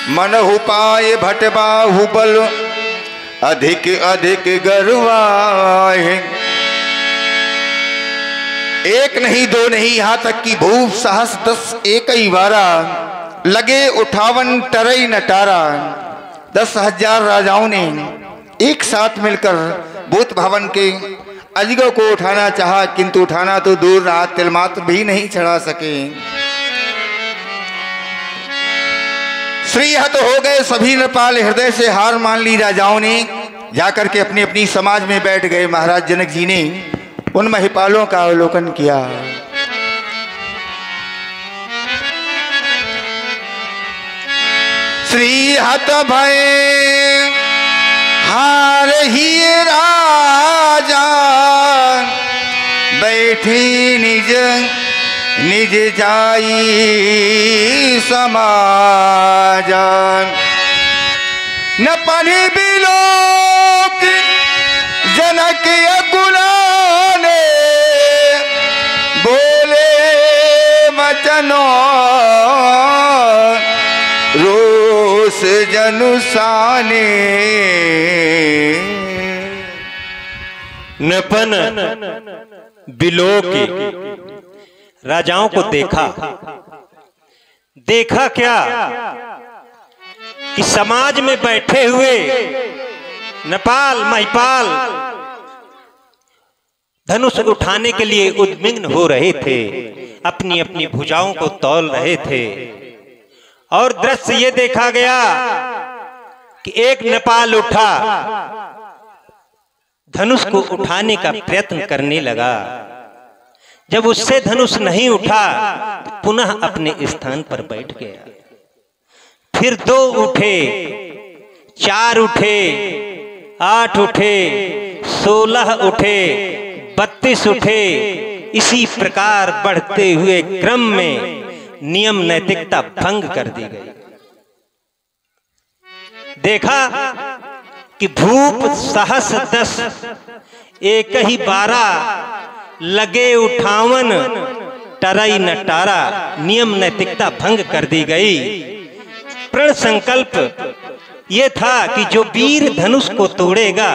मनहु पाए भटबाहु बल अधिक अधिक गरवाए। एक नहीं दो नहीं यहाँ तक कि भूप सहस 10 एक ही बारा लगे 58 टरई नटारा। 10,000 राजाओं ने एक साथ मिलकर भूत भवन के अजगर को उठाना चाहा, किंतु उठाना तो दूर रहा, तिलमात्र भी नहीं चढ़ा सके। श्रीहत हो गए सभी नृपाल, हृदय से हार मान ली राजाओं ने। जाकर के अपनी अपनी समाज में बैठ गए। महाराज जनक जी ने उन महिपालों का अवलोकन किया। श्रीहत भय हार ही राजा, बैठे निज निज जाई समाज। न पढ़ी बिलोक जनक अकुलाने, बोले मचनो रोष जनुसाने। नपन बिलोक राजाओं को देखा क्या कि समाज में बैठे हुए नपाल महिपाल धनुष उठाने के लिए उद्विग्न हो रहे थे, अपनी अपनी भुजाओं को तौल रहे थे। और दृश्य ये देखा गया कि एक नेपाल उठा, धनुष को उठाने का प्रयत्न करने लगा। जब उससे धनुष नहीं उठा तो पुनः अपने स्थान पर बैठ गया। फिर 2 उठे, 4 उठे, 8 उठे, 16 उठे, 32 उठे। इसी प्रकार बढ़ते हुए क्रम में नियम नैतिकता भंग कर दी गई। देखा कि भूप सहस 10 एक ही 12 लगे 58 टरई नटारा। नियम नैतिकता भंग कर दी गई। प्रण संकल्प ये था कि जो वीर धनुष को तोड़ेगा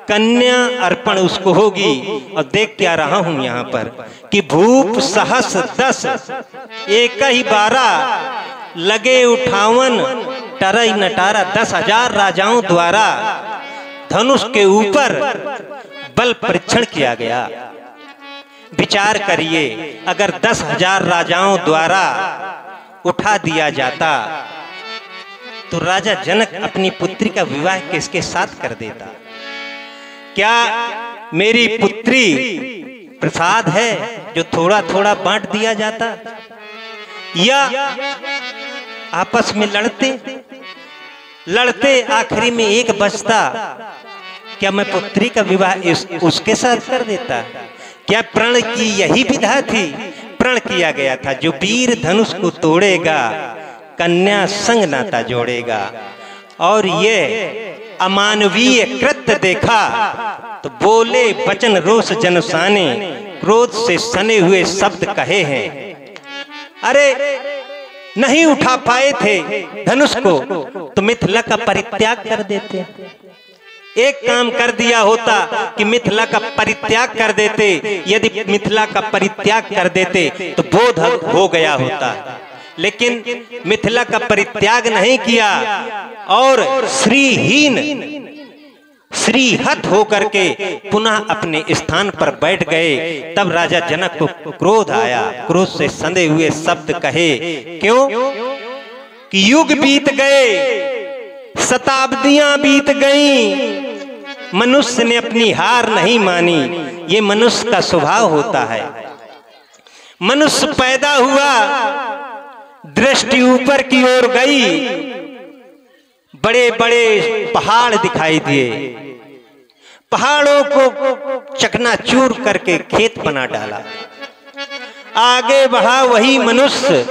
कन्या अर्पण उसको होगी। और देख क्या रहा हूं यहां पर कि भूप सहस 10 एक ही 12 लगे 58 टरई नटारा। 10,000 राजाओं द्वारा धनुष के ऊपर बल परीक्षण किया गया। विचार करिए, अगर 10,000 राजाओं द्वारा उठा दिया जाता तो राजा जनक अपनी पुत्री का विवाह किसके साथ कर देता? क्या मेरी पुत्री प्रसाद है जो थोड़ा थोड़ा बांट दिया जाता, या आपस में लड़ते आखिरी में एक बचता? क्या मैं पुत्री का विवाह उसके साथ कर देता? क्या प्रण की यही विधा थी? प्रण किया गया था जो वीर धनुष को तोड़ेगा कन्या संग नाता जोड़ेगा। और ये अमानवीय कृत्य देखा तो बोले वचन रोष जनसाने, क्रोध से सने हुए शब्द कहे हैं। अरे नहीं उठा पाए थे धनुष को तो मिथिला का परित्याग कर देते। एक काम कर दिया होता कि मिथिला का परित्याग कर देते। यदि मिथिला का परित्याग कर देते तो बोध हो गया होता, लेकिन मिथिला का परित्याग नहीं किया और श्रीहीन श्रीहत होकर के पुनः अपने स्थान पर बैठ गए। तब राजा जनक को क्रोध आया। क्रोध से संधे हुए शब्द कहे। क्यों? कि युग बीत गए, शताब्दियां बीत गईं, मनुष्य ने अपनी हार नहीं मानी। ये मनुष्य का स्वभाव होता है। मनुष्य पैदा हुआ, दृष्टि ऊपर की ओर गई, बड़े बड़े पहाड़ दिखाई दिए, पहाड़ों को चकनाचूर करके खेत बना डाला। आगे बढ़ा वही मनुष्य,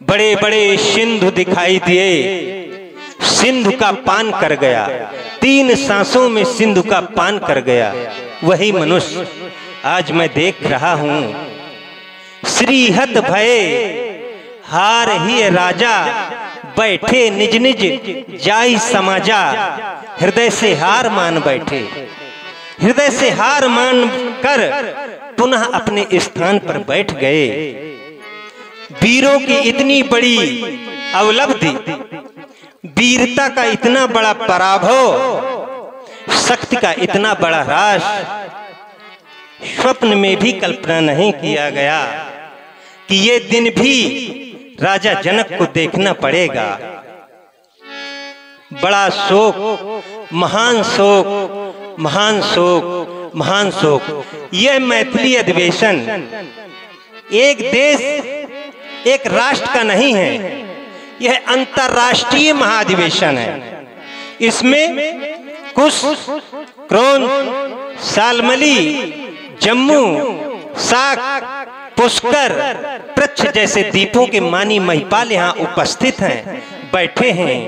बड़े बड़े सिंधु दिखाई दिए, सिंधु का पान कर गया। 3 सांसों में सिंधु का पान कर गया वही मनुष्य। आज मैं देख रहा हूं श्रीहत भये हार ही राजा, बैठे निज निज जाई समाजा, हृदय से हार मान बैठे। हृदय से हार मान कर पुनः अपने स्थान पर बैठ गए। वीरों की इतनी बड़ी अवलब्धि, वीरता का इतना बड़ा पराभव, शक्ति का इतना बड़ा ह्रास स्वप्न में भी कल्पना नहीं किया गया कि ये दिन भी राजा जनक को देखना पड़ेगा। बड़ा शोक, महान शोक, महान शोक, महान शोक। यह मैथिली अधिवेशन एक देश, एक राष्ट्र का नहीं है, यह अंतर्राष्ट्रीय महाधिवेशन है। इसमें कुश, क्रोन, सालमली, जम्मू, साक, पुष्कर, पृच्छ जैसे द्वीपों के मानी महिपाल यहाँ उपस्थित हैं, बैठे हैं।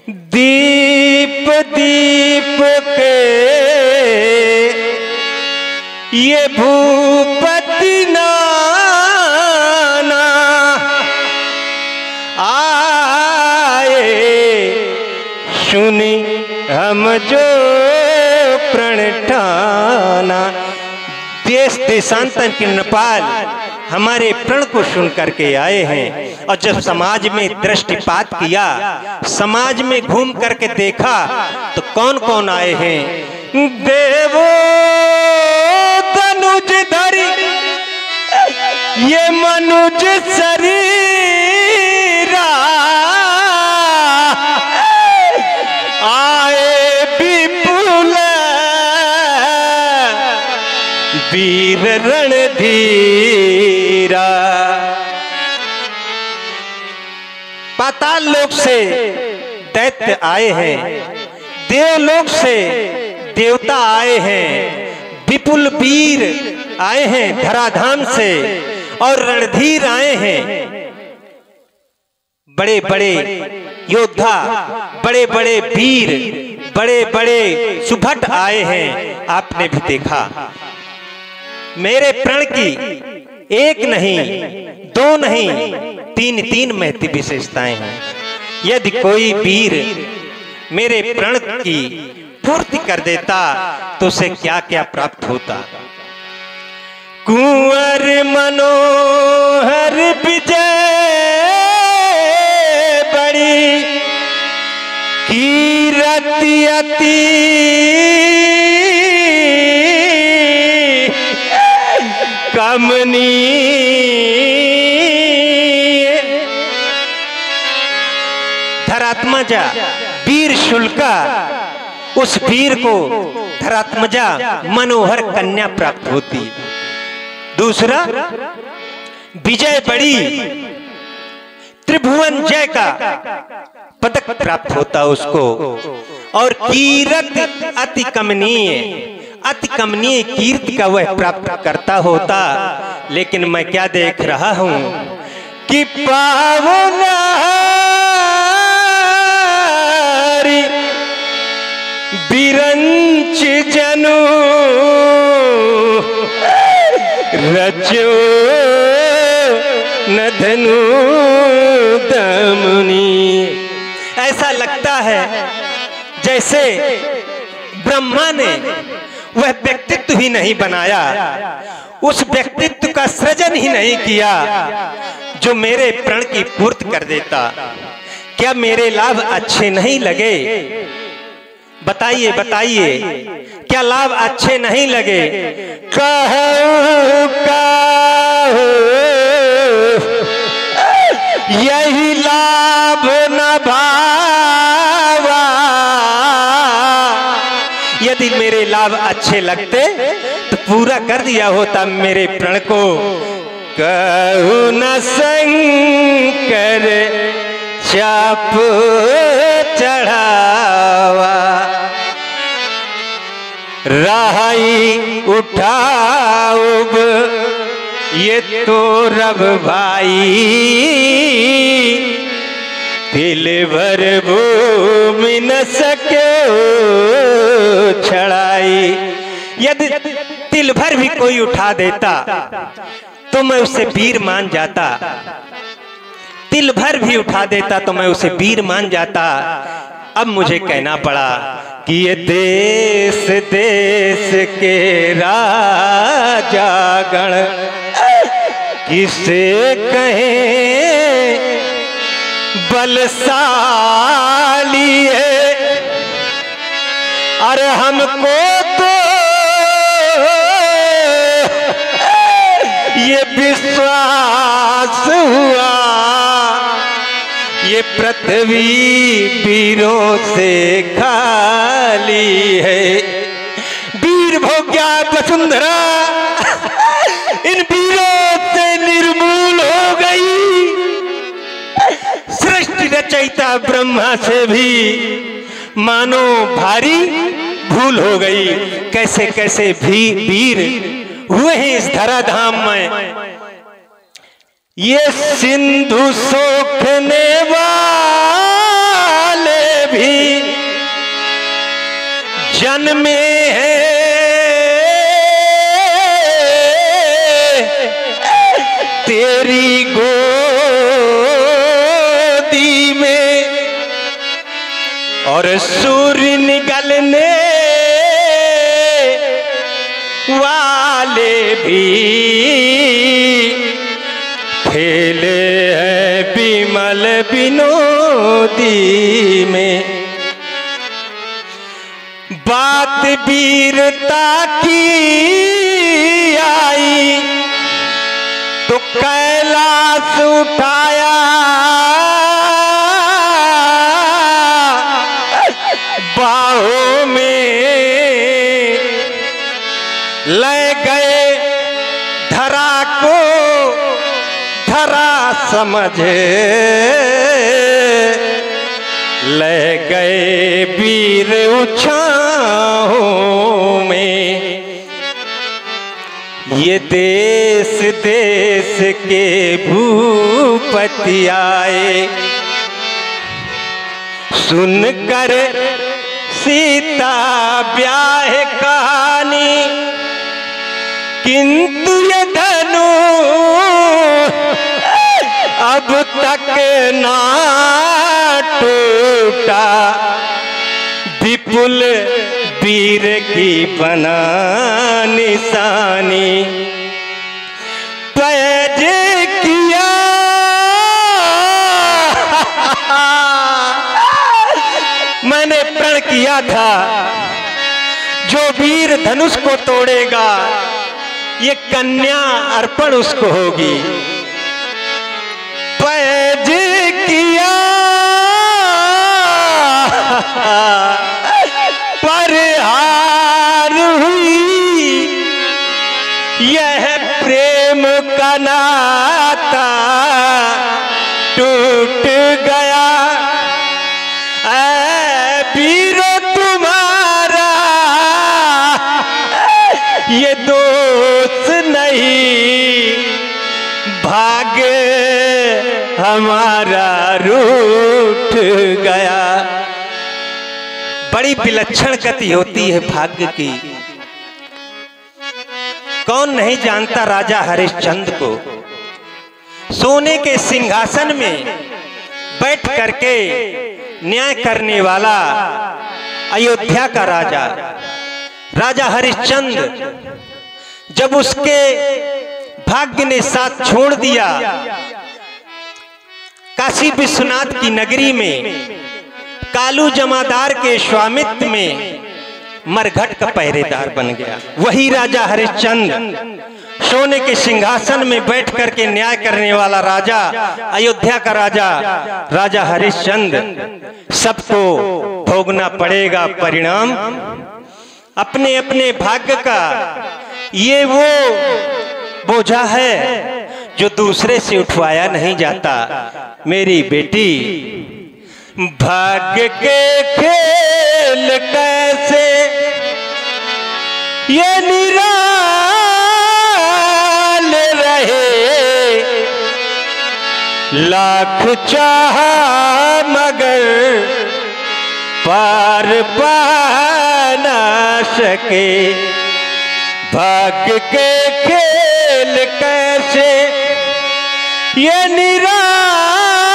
दीप दीप के ये भूपति नाना आए, सुनी हम जो प्रण ठाना। देश देशांतर के नेपाल हमारे प्रण को सुन करके आए हैं। और जब समाज में दृष्टिपात किया, समाज में घूम करके देखा, तो कौन कौन आए हैं? देवो तनुज धरी ये मनुज शरीरा, आए विपुल वीर रणधीरा। पाताल लोक से दैत्य आए हैं, देवलोक से देवता आए हैं, विपुल वीर आए हैं धराधाम से, और रणधीर आए हैं। बड़े बड़े योद्धा, बड़े बड़े वीर, बड़े बड़े सुभट आए हैं। आपने भी देखा। मेरे प्रण की एक नहीं, दो नहीं, तीन तीन महती विशेषताएं हैं। यदि कोई वीर मेरे प्रण की पूर्ति कर देता तो उसे क्या क्या प्राप्त होता। कुंवर मनोहर विजय बड़ी कीरति अति कमनीय। धरात्मजा वीर शुल्का, उस वीर को धरात्मजा मनोहर कन्या प्राप्त होती। दूसरा, विजय बड़ी त्रिभुवन जय का पदक प्राप्त होता उसको। और कीरत अति कमनीय, अति कमनीय कीर्ति का वह प्राप्त करता होता। लेकिन मैं क्या देख रहा हूं कि पावन बिरंच जनु रचो न धनु दमनी। ऐसा लगता है जैसे ब्रह्मा ने वह व्यक्तित्व ही नहीं बनाया, उस व्यक्तित्व का सृजन ही नहीं किया जो मेरे प्रण की पूर्ति कर देता। क्या मेरे लाभ अच्छे नहीं लगे? बताइए बताइए, क्या लाभ अच्छे नहीं लगे? कहूं कहूं यही लाभ न भावा। यदि मेरे लाभ अच्छे लगते तो पूरा कर दिया होता मेरे प्रण को। कहूं न शंकर चाप चढ़ावा, राही उठाऊब ये तो रब भाई, दिल भर भूमि न सके छड़ाई। यदि दिल भर भी कोई उठा देता तो मैं उसे वीर मान जाता। तिल भर भी उठा देता तो मैं उसे वीर मान जाता। अब मुझे कहना पड़ा कि ये देश देश के राजागण किसे कहें बलशाली है। अरे हमको तो ये विश्वास हुआ ये पृथ्वी वीरों से खाली है। वीर भोग्या वसुंधरा इन वीरों से निर्मूल हो गई। सृष्टि रचयिता ब्रह्मा से भी मानो भारी भूल हो गई। कैसे कैसे भी वीर हुए हैं इस धराधाम में। ये सिंधु सोखने वाले भी जन्मे हैं। तेरी गोदी में और सूर्य निगलने वाले भी खेले हैं विमल विनोदी में। बात वीरता की आई तो कैलाश उठाया। बाहों में ले गए धरा को धरा समझे। ले गए वीर उछाहों में। ये देश देश के भूपति आए सुनकर सीता ब्याह कहानी। किंतु ये धनु अब तक ना टूटा। विपुल वीर की बना निशानी। पैज किया मैंने प्रण किया था जो वीर धनुष को तोड़ेगा ये कन्या अर्पण उसको होगी। पैज किया पर हार हुई यह प्रेम का नाता टूट गया। वीरो तुम्हारा ये दोष नहीं भाग्य हमारा रूठ गया। बड़ी विलक्षण गति होती है भाग्य की। कौन नहीं जानता राजा हरिश्चंद्र को। सोने के सिंहासन में बैठ करके न्याय करने वाला अयोध्या का राजा राजा हरिश्चंद्र जब उसके भाग्य ने साथ छोड़ दिया काशी विश्वनाथ की नगरी में कालू जमादार के स्वामित्व में मरघट का पहरेदार बन गया। वही राजा हरिश्चंद्र सोने के सिंहासन में बैठ करके न्याय करने वाला राजा अयोध्या का राजा राजा हरिश्चंद्र सबको भोगना पड़ेगा परिणाम अपने अपने भाग्य का। ये वो बोझा है जो दूसरे से उठवाया नहीं जाता। मेरी बेटी भाग्य के खेल कैसे ये निराल रहे। लाख चाहा मगर पार पा ना सके। भाग्य के खेल कैसे ये निराल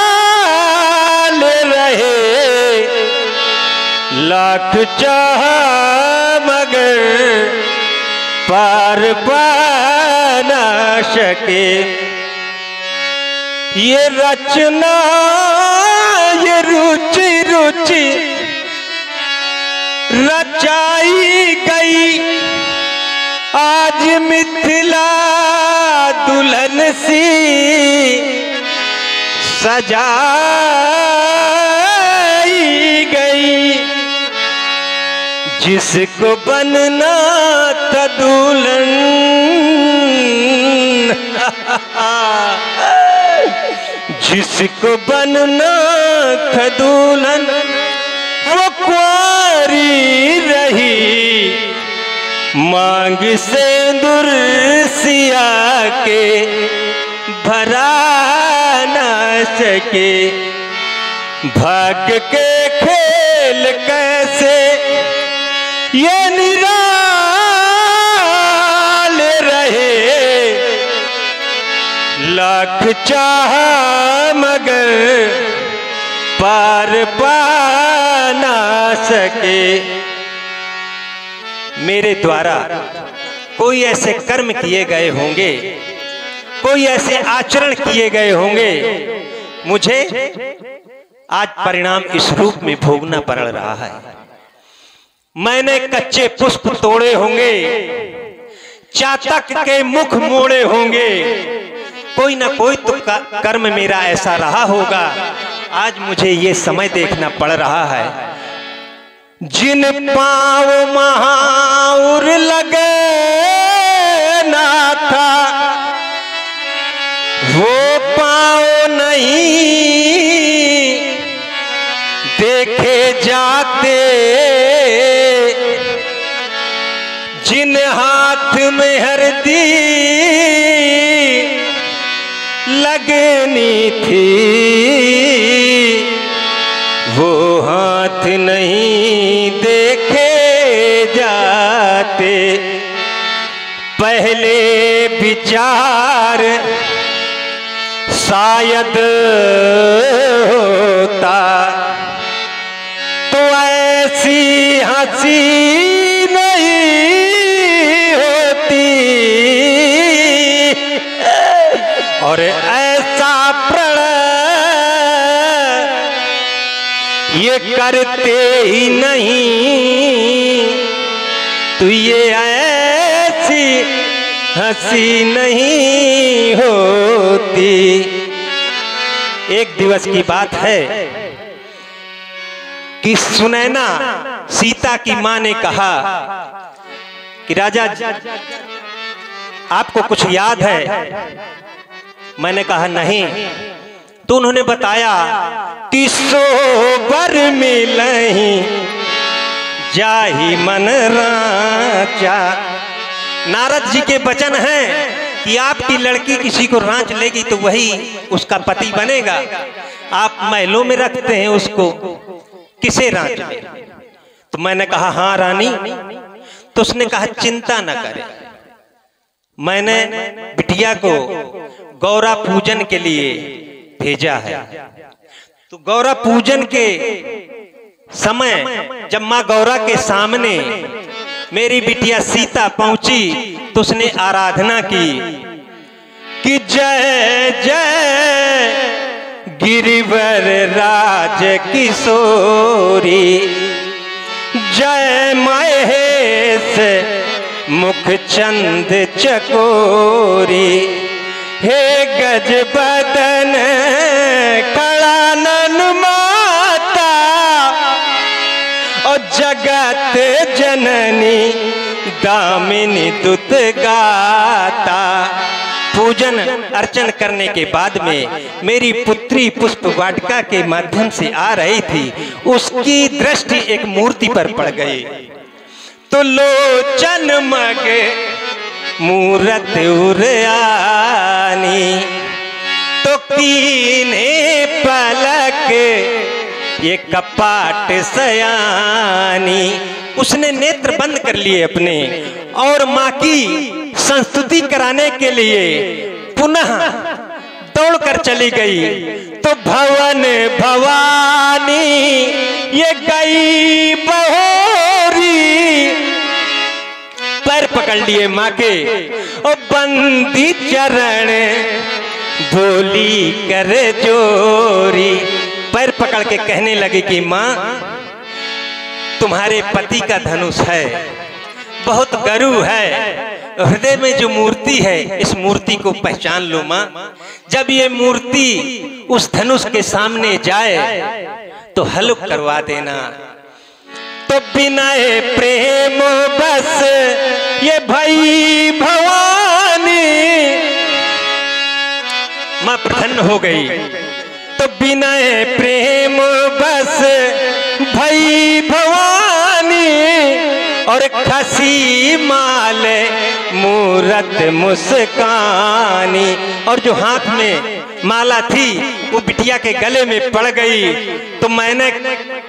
लाख चाह मगर पार पा ना सके ये रचना, ये रुचि रुचि रचाई गई आज मिथिला दुल्हन सी सजाई गई। जिसको बनना था दुल्हन जिसको बनना था दुल्हन वो कुंवारी रही, मांग सिंदूर सिया के भरा ना सके। भाग्य के खेल कैसे ये निराले रहे, लाख चाह मगर पार पा ना सके। मेरे द्वारा कोई ऐसे कर्म किए गए होंगे, कोई ऐसे आचरण किए गए होंगे, मुझे आज परिणाम इस रूप में भोगना पड़ रहा है। मैंने कच्चे पुष्प तोड़े होंगे, चातक के मुख मोड़े होंगे, कोई ना कोई तो कर्म मेरा ऐसा रहा होगा, आज मुझे ये समय देखना पड़ रहा है। जिन पाँव महाउर लगे ना था वो पाँव नहीं देखे जाते, जिन हाथ में हरदी लगनी थी वो हाथ नहीं देखे जाते। पहले विचार शायद होता तो ऐसी हंसी नहीं होती, और ऐसा प्रणय ये करते ही नहीं, तो ये ऐसी हंसी नहीं होती। एक दिवस की बात है कि सुनैना सीता की मां ने कहा कि राजा आपको कुछ याद है? मैंने कहा नहीं। तो उन्होंने बताया कि सोबर मिलहीं जाहि मन रांचा। नारद जी के वचन हैं कि आपकी लड़की किसी को रांच लेगी तो वही उसका पति बनेगा। आप महलों में रखते हैं उसको, किसे रांच ले? तो मैंने कहा हाँ रानी। तो उसने कहा चिंता न करे, मैंने बिटिया को गौरा पूजन के लिए भेजा है। तो गौरा पूजन के समय जब माँ गौरा के सामने मेरी बिटिया सीता पहुंची तो उसने आराधना की कि जय जय गिरिवर राज किशोरी, जय महेश मुख चंद चकोरी, हे गज बदन कलानन माता और जगत जननी दामिनी दुत गाता। पूजन अर्चन करने के बाद में मेरी पुत्री पुष्प वाटिका के माध्यम से आ रही थी, उसकी दृष्टि एक मूर्ति पर पड़ गई। तो लोचन मग मूरत उरयानी, तो कीने पलक ये कपाट सयानी। उसने नेत्र बंद कर लिए अपने और माँ की संस्तुति कराने के लिए पुनः दौड़कर चली गई। तो भवन भवानी ये गई बहोरी, पैर पकड़ लिए माँ के और बंदी चरण बोली कर जोरी। पैर पकड़ के कहने लगे कि माँ तुम्हारे पति का धनुष है, बहुत गरु है, हृदय में जो मूर्ति है इस मूर्ति को पहचान लो माँ। जब ये मूर्ति उस धनुष के सामने जाए तो हल्क करवा देना। तो बिनाए प्रेम बस ये भई भवानी, माँ प्रसन्न हो गई। तो बिनाए प्रेम बस भई भवानी, और खसी माले मूरत मुस्कानी। और जो हाथ में माला थी वो बिटिया के गले में पड़ गई। तो मैंने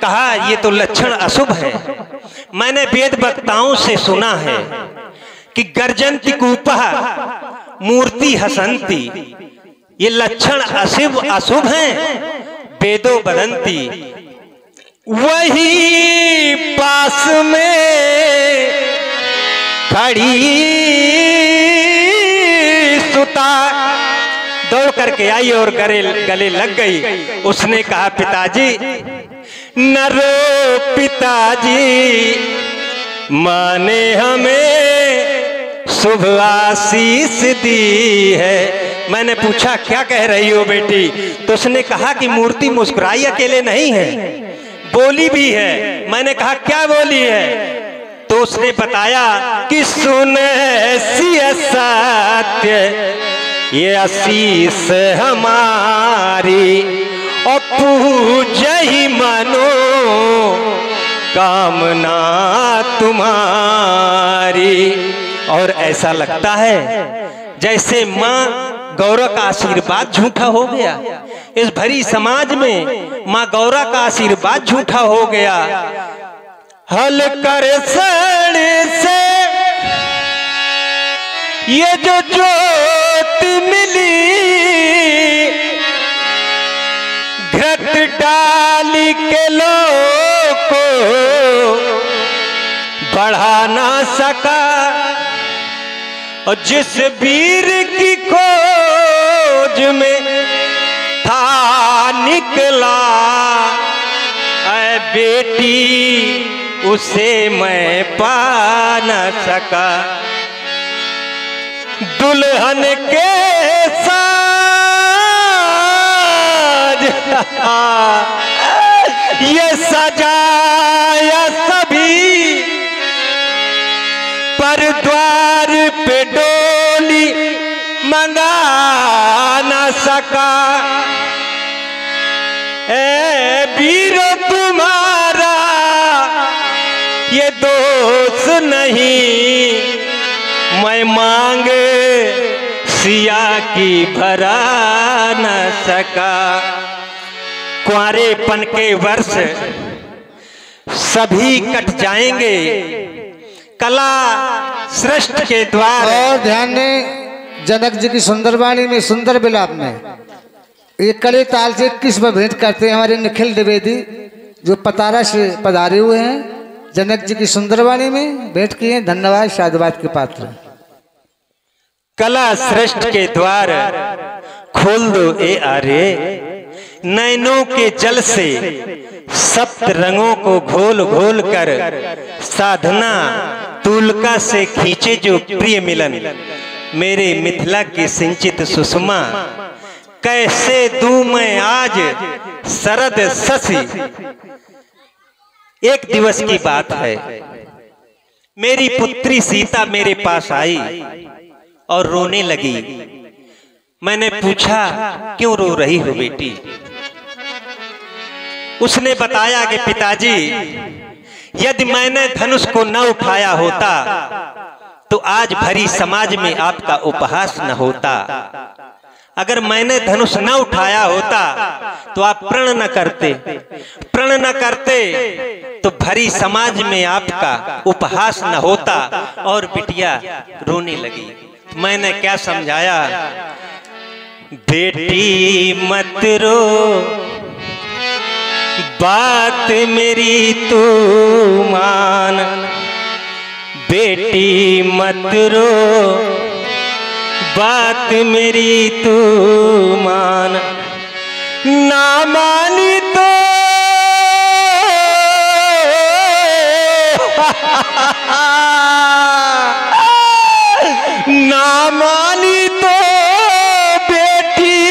कहा ये तो लक्षण अशुभ है। मैंने वेद वक्ताओं से सुना है कि गर्जंती कूपः मूर्ति हसंती, ये लक्षण अशुभ हैं, वेदो बदंती। वही पास में खड़ी सुता दौड़ करके आई और गले लग गई। उसने कहा पिताजी न रो पिताजी, माँ ने हमें शुभ आशीष दी है। मैंने पूछा क्या कह रही हो बेटी? तो उसने कहा कि मूर्ति मुस्कुराई अकेले नहीं है, बोली भी है। मैंने कहा क्या बोली है? तो उसने बताया कि सुन सिय सत्य ये आशीष हमारी, और पूजहि मनो कामना तुम्हारी। और ऐसा लगता है जैसे माँ गौरा का आशीर्वाद झूठा हो गया। इस भरी समाज में माँ गौरा का आशीर्वाद झूठा हो गया। हल कर सड़ से ये जो ज्योत मिली, घृत डाली के लोग को बढ़ा ना सका, और जिस वीर की खोज में था निकला ऐ बेटी, उसे मैं पा न सका। दुल्हन के साज ये सजाया सभी, पर द्वार पे डोली मंगा न सका। ए वीरो तुम्हारा ये दोष नहीं, मैं मांग सिया की भरा न सका। कुंवारेपन के वर्ष सभी कट जाएंगे, कला श्रेष्ठ के द्वार। और ध्यान दें, जनक जी की सुंदर वाणी में, सुंदर विलाप में ये कले ताल से 21 में भेंट करते हैं हमारे निखिल द्विवेदी जो पतारा से पधारे हुए हैं। जनक जी की सुंदर वाणी में भेंट किए। धन्यवाद, साधुवाद के पात्र। कला श्रेष्ठ के द्वार खोल दो ए आर्य, नैनों के जल से सप्त रंगों को घोल घोल कर साधना तुलका से खींचे जो प्रिय मिलन। मेरे मिथिला की सिंचित सुषमा, कैसे दूं मैं आज शरद शशि। एक दिवस की बात है, मेरी पुत्री सीता मेरे पास आई और रोने लगी। मैंने पूछा क्यों रो रही हो बेटी? उसने बताया कि पिताजी, यदि मैंने धनुष को न उठाया होता तो आज भरी समाज में आपका उपहास न होता। अगर मैंने धनुष न उठाया होता तो आप प्रण न करते, प्रण न करते तो भरी समाज में आपका उपहास न होता। और बिटिया रोने लगी। मैंने क्या समझाया? बेटी मत रो, बात मेरी तू मान, बेटी मत रो, बात मेरी तू मान, ना मानी तो ना मानी तो बेटी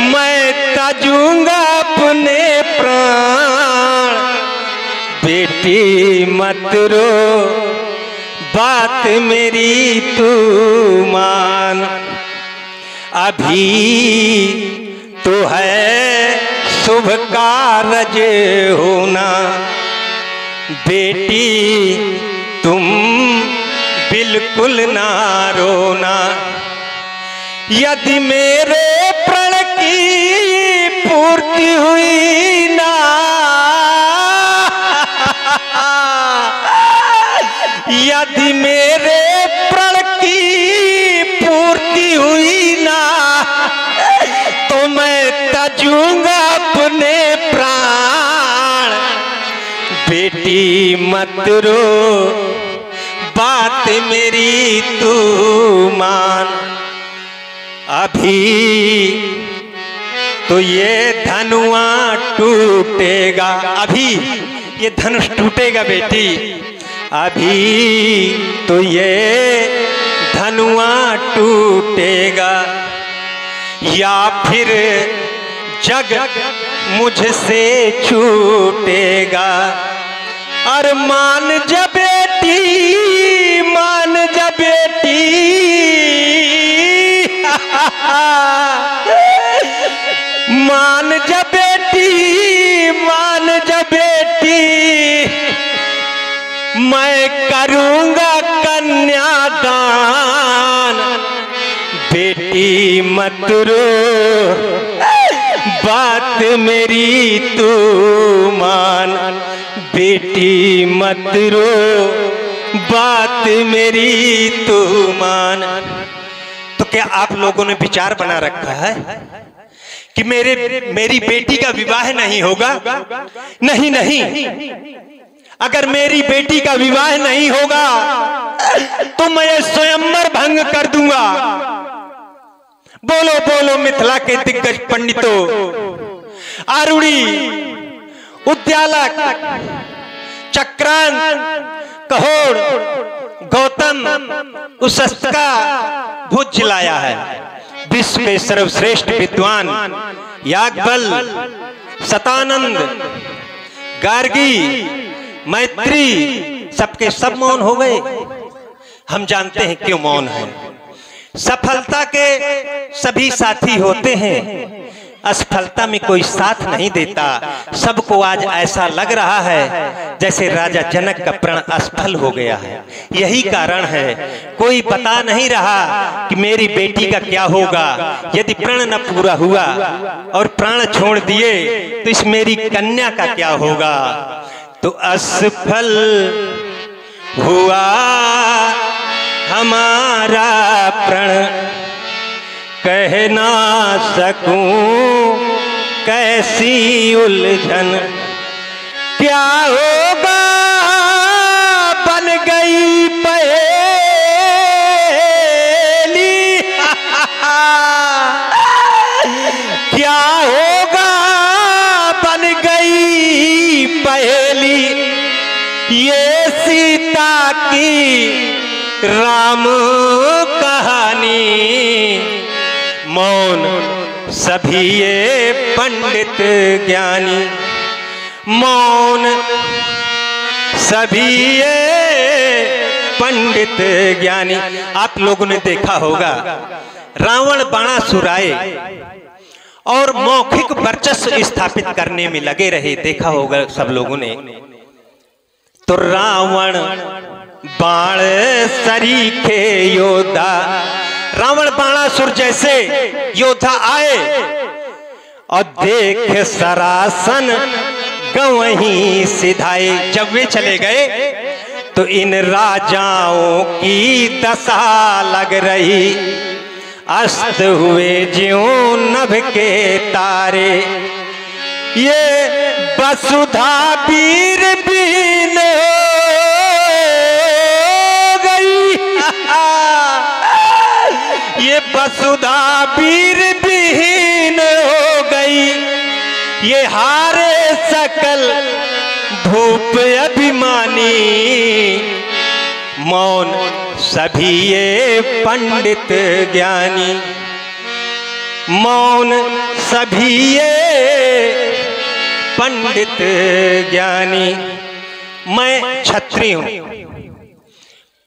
मैं तजूंगा अपने प्राण, बेटी मत रो, बात मेरी तू मान, अभी तो है शुभ कारज होना, बेटी तुम बिल्कुल ना रोना, यदि मेरे प्रण की पूर्ति हुई ना, यदि मेरे प्रण की पूर्ति हुई ना, तो मैं तजूंगा अपने प्राण, बेटी मत रो, बात मेरी तू मान, अभी तो ये धनुआ टूटेगा, अभी ये धनुष टूटेगा बेटी, अभी तो ये धनुआ टूटेगा, या फिर जग मुझसे छूटेगा, और मान जा बेटी, मान जा बेटी, मान जा बेटी, मान जा बेटी, मैं करूंगा कन्यादान, बेटी मत रो, बात मेरी तू मान, बेटी मत रो, बात मेरी तू मान। तो क्या आप लोगों ने विचार बना रखा है कि मेरी बेटी का विवाह नहीं होगा? नहीं नहीं, अगर मेरी बेटी का विवाह नहीं होगा तो मैं स्वयंवर भंग कर दूंगा। बोलो बोलो मिथिला के दिग्गज पंडितों, आरुणी, उद्यालक, चक्रांत, कहोड़, गौतम, उशस्का भुज लाया है। विश्व के सर्वश्रेष्ठ विद्वान याज्ञवल, शतानंद, गार्गी, मैत्री, सबके सब मौन हो गए। हम जानते हैं क्यों मौन है। सफलता के सभी साथी होते हैं, असफलता में कोई साथ नहीं देता। सबको आज ऐसा लग रहा है जैसे राजा जनक का प्रण असफल हो गया है। यही कारण है कोई बता नहीं रहा कि मेरी बेटी का क्या होगा। यदि प्रण न पूरा हुआ और प्राण छोड़ दिए तो इस मेरी कन्या का क्या होगा। तो असफल हुआ हमारा प्रण, कह ना सकूं कैसी उलझन। क्या होगा बन गई पहेली, क्या होगा बन गई पहेली। ये सीता की राम कहानी, मौन सभी ये पंडित ज्ञानी, मौन सभी ये पंडित ज्ञानी। आप लोगों ने देखा होगा रावण बाणासुर आए और मौखिक वर्चस्व स्थापित करने में लगे रहे। देखा होगा सब लोगों ने। तो रावण बाण सरीखे योद्धा, रावण बाणासुर जैसे योद्धा आए और देख सरासन गवहीं सिधाए। जब वे चले गए तो इन राजाओं की दशा लग रही, अस्त हुए ज्यों नभ के तारे। ये वसुधा वीर बीन हो गई। ये वसुधा वीर बीन हो गई, ये हारे सकल धूप अभिमानी। मौन सभी ये पंडित ज्ञानी, मौन सभी ये पंडित ज्ञानी। मैं क्षत्रिय हूं,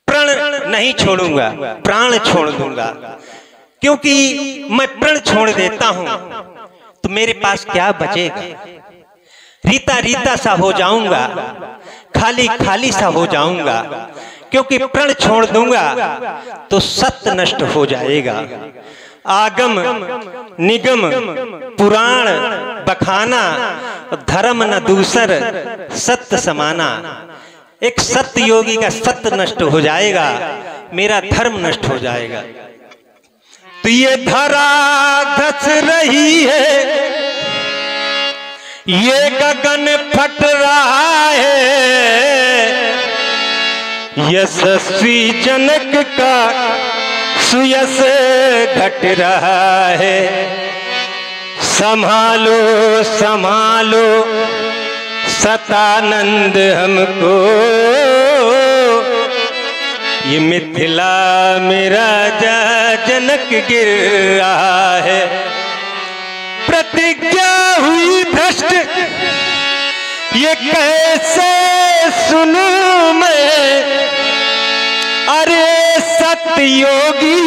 प्रण नहीं छोड़ूंगा, प्राण छोड़ दूंगा, क्योंकि मैं प्रण छोड़ देता हूं तो मेरे पास क्या बचेगा। रीता रीता सा हो जाऊंगा, खाली खाली सा हो जाऊंगा, क्योंकि प्रण छोड़ दूंगा तो सत्य नष्ट हो जाएगा। आगम निगम पुराण बखाना, धर्म न दूसर सत्य समाना। एक सत्य योगी का सत्य नष्ट हो जाएगा, मेरा धर्म नष्ट हो जाएगा। तो ये धरा धस रही है, ये गगन फट रहा है। यशस्वी जनक का सुयश घट रहा है। संभालो संभालो सतानंद हमको, ये मिथिला में राजा जनक गिर रहा है। प्रतिज्ञा हुई भ्रष्ट, ये कैसे सुनूं मैं। अरे सत्य योगी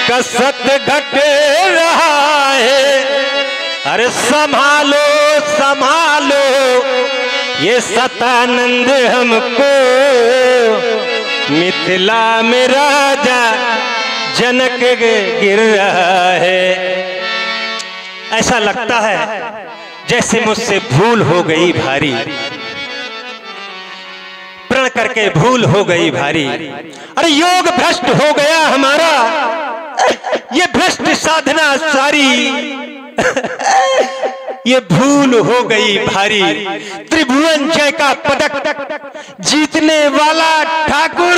का सत्य घट रहा है। अरे संभालो संभालो ये सतानंद हमको, मिथिला में राजा जनक गिर रहा है। ऐसा लगता है जैसे मुझसे भूल हो गई भारी, प्रण करके भूल हो गई भारी। अरे योग भ्रष्ट हो गया हमारा, ये भ्रष्ट साधना सारी ये भूल हो गई भारी। त्रिभुवन जय का पदक जीतने वाला ठाकुर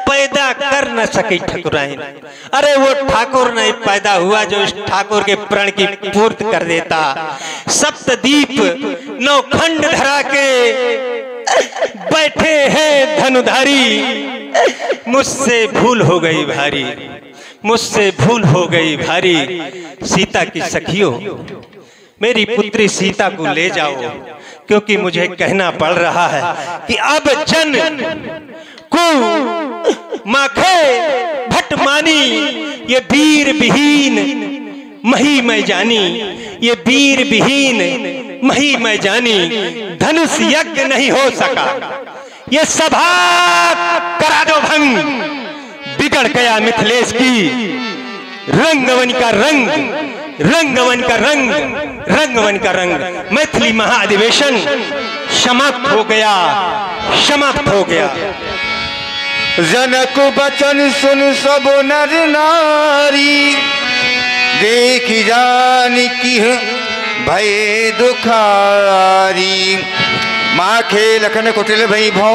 पैदा कर न सके ठकुराइन। अरे वो ठाकुर नहीं पैदा हुआ जो इस ठाकुर के प्रण की पूर्ति कर देता। सप्तदीप नौखंड धरा के बैठे हैं धनुधारी। मुझसे भूल हो गई भारी, मुझसे भूल हो गई भारी। सीता की सखियों, मेरी पुत्री सीता को ले जाओ, क्योंकि मुझे कहना पड़ रहा है कि अब जन को माखे भट मानी। ये वीर विहीन मही मैं जानी, ये वीर विहीन मही मैं जानी। धनुष यज्ञ नहीं हो सका, ये सभा करा दो भंग। बिगड़ गया मिथिलेश की रंगवन का रंग, रंगवन का रंग, रंगवन का रंग। मैथिली महाधिवेशन समाप्त हो गया, समाप्त हो गया। जनक बचन सुन सब नर नारी, देख जान की भय दुखारी। माँ खे लखन कुटिल भई भौ